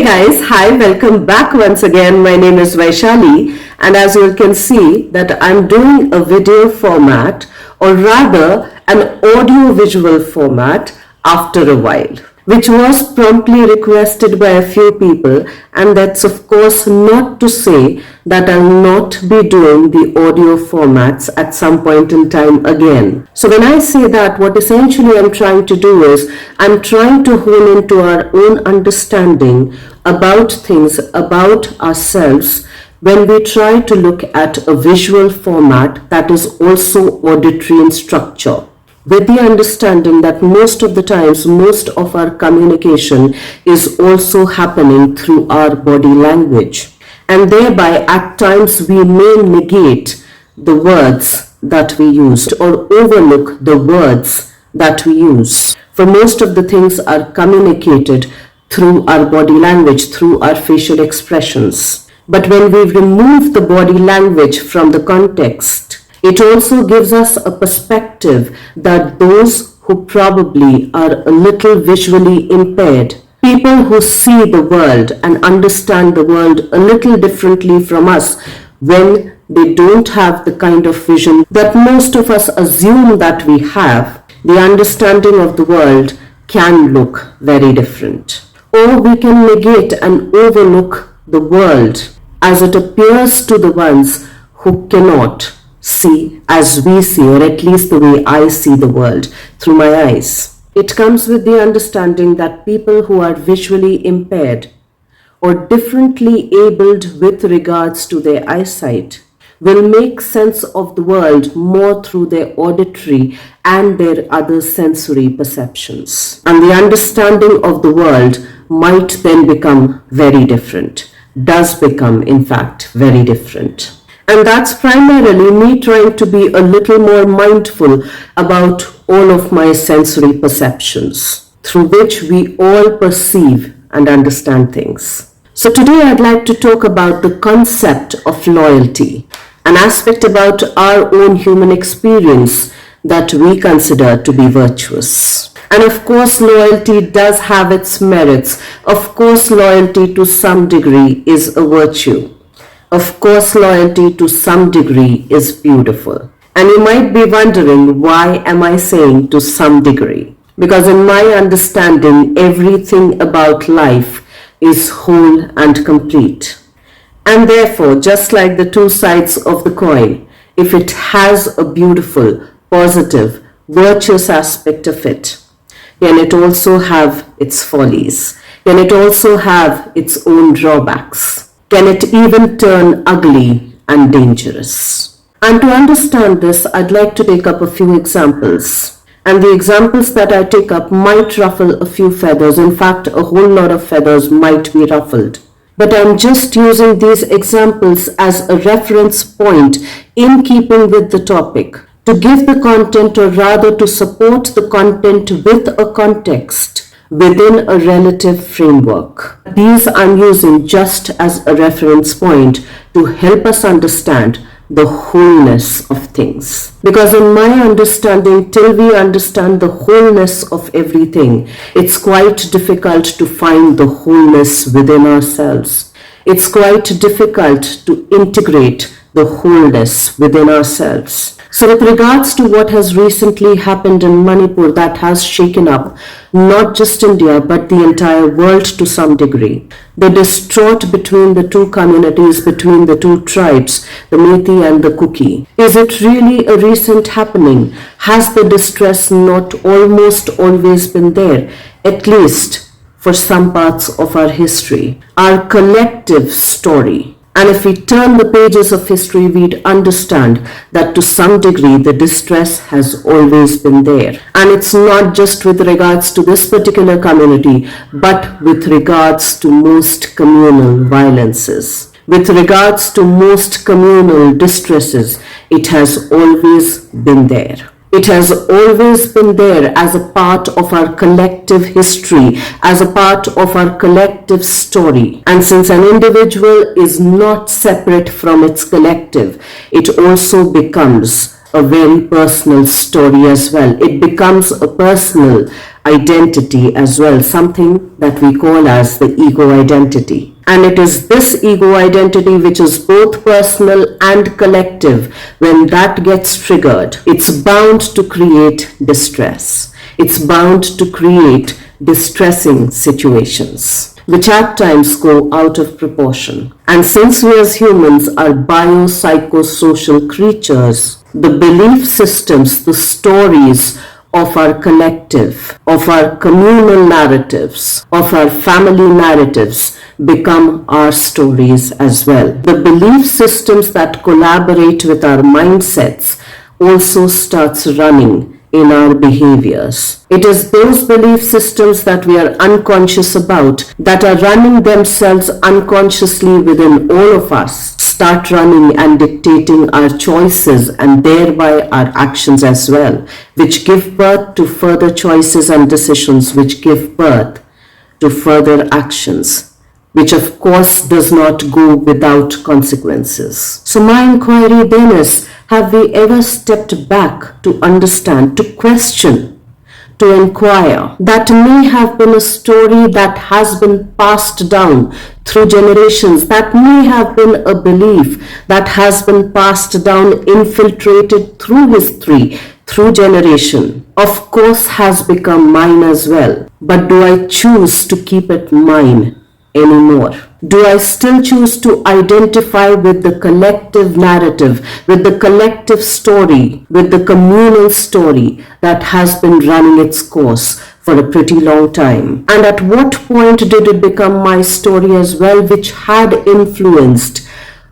Hi, welcome back once again. My name is Vaishali, and as you can see that I'm doing a video format, or rather an audio visual format after a while, which was promptly requested by a few people, and that's of course not to say that I'll not be doing the audio formats at some point in time again. So when I say that, what essentially I'm trying to do is I'm trying to hone into our own understanding about things, about ourselves, when we try to look at a visual format that is also auditory in structure, with the understanding that most of the times, most of our communication is also happening through our body language. And thereby, at times, we may negate the words that we use or overlook the words that we use. For most of the things are communicated through our body language, through our facial expressions. But when we remove the body language from the context, it also gives us a perspective that those who probably are a little visually impaired, people who see the world and understand the world a little differently from us, when they don't have the kind of vision that most of us assume that we have, the understanding of the world can look very different. Or we can negate and overlook the world as it appears to the ones who cannot see as we see, or at least the way I see the world through my eyes. It comes with the understanding that people who are visually impaired or differently abled with regards to their eyesight will make sense of the world more through their auditory and their other sensory perceptions. And the understanding of the world might then become very different, does become in fact very different. And that's primarily me trying to be a little more mindful about all of my sensory perceptions, through which we all perceive and understand things. So today I'd like to talk about the concept of loyalty, an aspect about our own human experience that we consider to be virtuous. And of course, loyalty does have its merits. Of course, loyalty to some degree is a virtue. Of course, loyalty to some degree is beautiful. And you might be wondering, why am I saying to some degree? Because in my understanding, everything about life is whole and complete. And therefore, just like the two sides of the coin, if it has a beautiful, positive, virtuous aspect of it, can it also have its follies? Can it also have its own drawbacks? Can it even turn ugly and dangerous? And to understand this, I'd like to take up a few examples. And the examples that I take up might ruffle a few feathers. In fact, a whole lot of feathers might be ruffled. But I'm just using these examples as a reference point in keeping with the topic, to give the content, or rather to support the content with a context within a relative framework. These I'm using just as a reference point to help us understand the wholeness of things. Because in my understanding, till we understand the wholeness of everything, it's quite difficult to find the wholeness within ourselves. It's quite difficult to integrate the wholeness within ourselves. So with regards to what has recently happened in Manipur, that has shaken up not just India but the entire world to some degree. The distraught between the two communities, between the two tribes, the Methi and the Kuki. Is it really a recent happening? Has the distress not almost always been there, at least for some parts of our history, our collective story? And if we turn the pages of history, we'd understand that to some degree the distress has always been there. And it's not just with regards to this particular community, but with regards to most communal violences. With regards to most communal distresses, it has always been there. It has always been there as a part of our collective history, as a part of our collective story. And since an individual is not separate from its collective, it also becomes a very personal story as well. It becomes a personal identity as well, something that we call as the ego identity. And it is this ego identity which is both personal and collective. When that gets triggered, it's bound to create distress. It's bound to create distressing situations, which at times go out of proportion. And since we as humans are biopsychosocial creatures, the belief systems, the stories of our collective, of our communal narratives, of our family narratives become our stories as well. The belief systems that collaborate with our mindsets also starts running in our behaviors. It is those belief systems that we are unconscious about that are running themselves unconsciously within all of us, start running and dictating our choices and thereby our actions as well, which give birth to further choices and decisions, which give birth to further actions, which of course does not go without consequences. So my inquiry then is, have we ever stepped back to understand, to question, to inquire? That may have been a story that has been passed down through generations. That may have been a belief that has been passed down, infiltrated through history, through generation. Of course has become mine as well. But do I choose to keep it mine anymore? Do I still choose to identify with the collective narrative, with the collective story, with the communal story that has been running its course for a pretty long time? And at what point did it become my story as well, which had influenced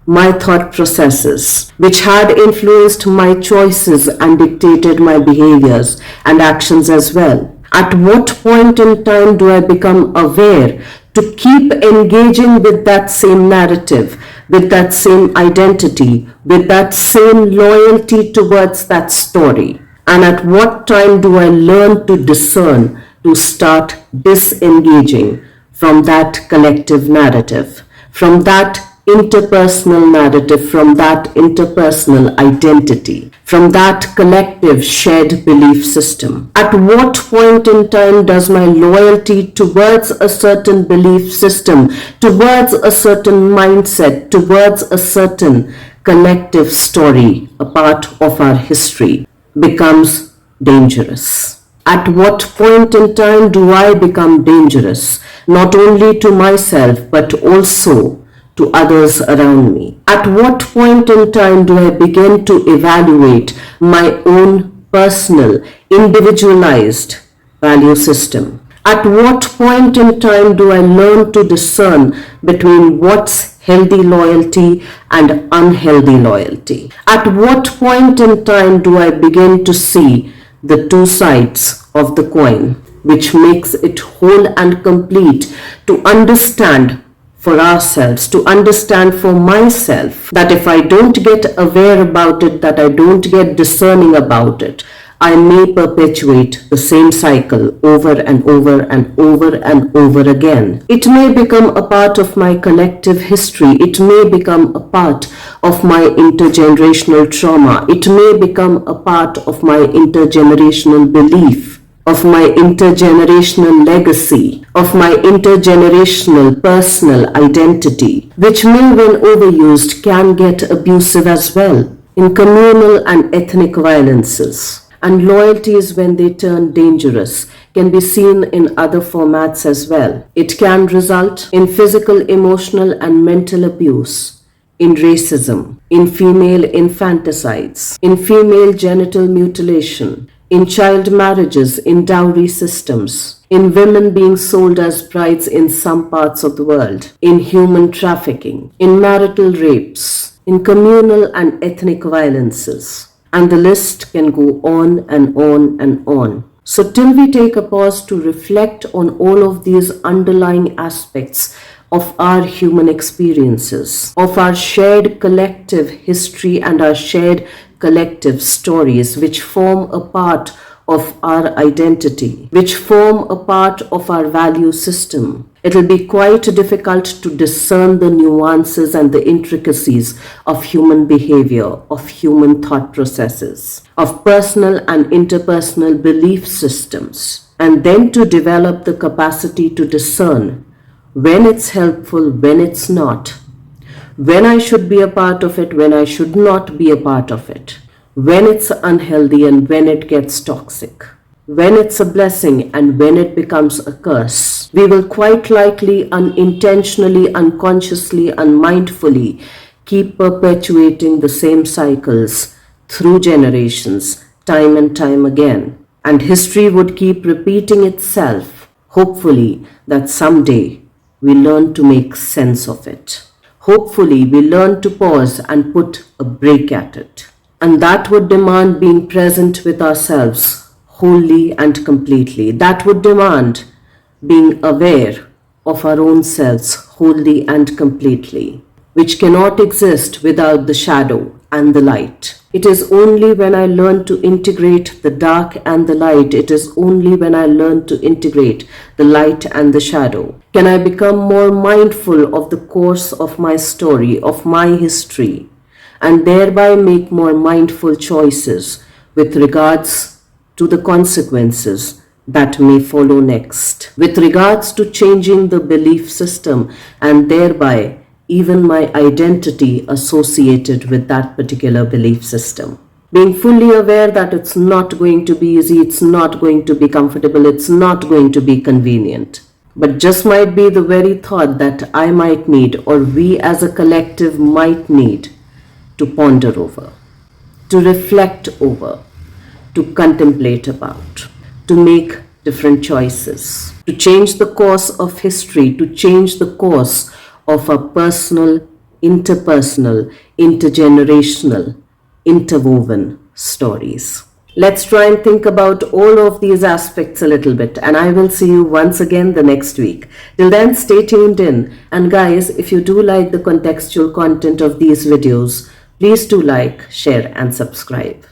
my thought processes, which had influenced my choices and dictated my behaviors and actions as well? At what point in time do I become aware to keep engaging with that same narrative, with that same identity, with that same loyalty towards that story? And at what time do I learn to discern, to start disengaging from that collective narrative, from that interpersonal narrative, from that interpersonal identity, from that collective shared belief system? At what point in time does my loyalty towards a certain belief system, towards a certain mindset, towards a certain collective story, a part of our history, becomes dangerous? At what point in time do I become dangerous, not only to myself, but also to others around me? At what point in time do I begin to evaluate my own personal, individualized value system? At what point in time do I learn to discern between what's healthy loyalty and unhealthy loyalty? At what point in time do I begin to see the two sides of the coin, which makes it whole and complete, to understand for ourselves, to understand for myself, that if I don't get aware about it, that I don't get discerning about it, I may perpetuate the same cycle over and over and over and over again. It may become a part of my collective history. It may become a part of my intergenerational trauma. It may become a part of my intergenerational belief, of my intergenerational legacy, of my intergenerational personal identity, which may, when overused, can get abusive as well in communal and ethnic violences. And loyalties, when they turn dangerous, can be seen in other formats as well. It can result in physical, emotional, and mental abuse, in racism, in female infanticides, in female genital mutilation, in child marriages, in dowry systems, in women being sold as brides in some parts of the world, in human trafficking, in marital rapes, in communal and ethnic violences. And the list can go on and on and on. So till we take a pause to reflect on all of these underlying aspects of our human experiences, of our shared collective history and our shared collective stories, which form a part of our identity, which form a part of our value system, it will be quite difficult to discern the nuances and the intricacies of human behavior, of human thought processes, of personal and interpersonal belief systems. and then to develop the capacity to discern when it's helpful, when it's not, when I should be a part of it, when I should not be a part of it, when it's unhealthy and when it gets toxic, when it's a blessing and when it becomes a curse. We will quite likely unintentionally, unconsciously, unmindfully keep perpetuating the same cycles through generations, time and time again. And history would keep repeating itself, hopefully that someday we learn to make sense of it. Hopefully we learn to pause and put a break at it. And that would demand being present with ourselves wholly and completely. That would demand being aware of our own selves wholly and completely, which cannot exist without the shadow and the light. It is only when I learn to integrate the dark and the light, it is only when I learn to integrate the light and the shadow, can I become more mindful of the course of my story, of my history, and thereby make more mindful choices with regards to the consequences that may follow next, with regards to changing the belief system and thereby even my identity associated with that particular belief system. Being fully aware that it's not going to be easy, it's not going to be comfortable, it's not going to be convenient, but just might be the very thought that I might need, or we as a collective might need, to ponder over, to reflect over, to contemplate about, to make different choices, to change the course of history, to change the course of our personal, interpersonal, intergenerational, interwoven stories. Let's try and think about all of these aspects a little bit, and I will see you once again the next week. Till then, stay tuned in. And guys, if you do like the contextual content of these videos, please do like, share, and subscribe.